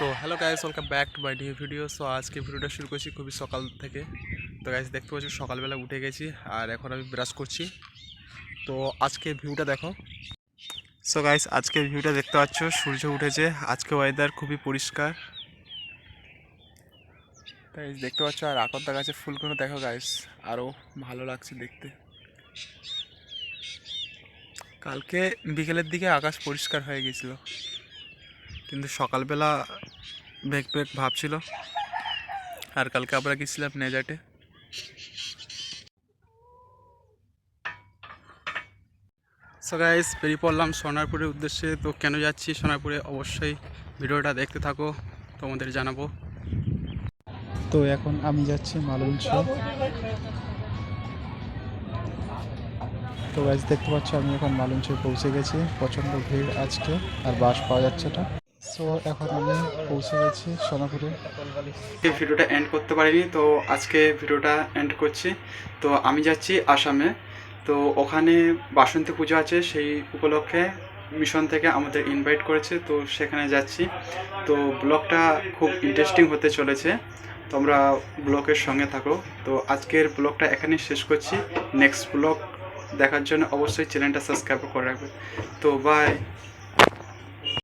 So hello guys, welcome back to my new video. So আজকে ভিডিওটা শুরু করছি খুবই সকাল থেকে। তো গাইস দেখতে পাচ্ছি সকালবেলা উঠে গেছি আর এখন আমি ব্রাশ করছি। তো আজকে ভিউটা দেখো। সো গাইস আজকে ভিউটা দেখতে পাচ্ছ, সূর্য উঠেছে, আজকে ওয়েদার খুবই পরিষ্কার গাইস দেখতে পাচ্ছ। আর আকন্তা গাছের ফুলগুলো দেখো গাইস, আরও ভালো লাগছে দেখতে। কালকে বিকেলের দিকে আকাশ পরিষ্কার হয়ে গেছিল, কিন্তু সকালবেলা মেঘ মেঘ ভাব ছিল। আর কালকে আমরা গেছিলাম নেজাটে। সো গাইস বেরিয়ে পড়লাম সোনারপুরের উদ্দেশ্যে। তো কেন যাচ্ছি সোনারপুরে অবশ্যই ভিডিওটা দেখতে থাকো, তোমাদের জানাবো। তো এখন আমি যাচ্ছি মালঞ্চ। তো গাইজ দেখতে পাচ্ছ আমি এখন মালঞ্চে পৌঁছে গেছি। প্রচণ্ড ভিড় আজকে, আর বাস পাওয়া যাচ্ছে না। সো এখন আমি পৌঁছে গেছি সোনাপুরে। ভিডিওটা এন্ড করতে পারিনি, তো আজকে ভিডিওটা এন্ড করছি। তো আমি যাচ্ছি আসামে। তো ওখানে বাসন্তী পুজো আছে, সেই উপলক্ষে মিশন থেকে আমাদের ইনভাইট করেছে, তো সেখানে যাচ্ছি। তো ব্লগটা খুব ইন্টারেস্টিং হতে চলেছে, তোমরা ব্লগের সঙ্গে থাকো। তো আজকের ব্লগটা এখানেই শেষ করছি। নেক্সট ব্লগ দেখার জন্য অবশ্যই চ্যানেলটা সাবস্ক্রাইব করে রাখবে। তো বাই।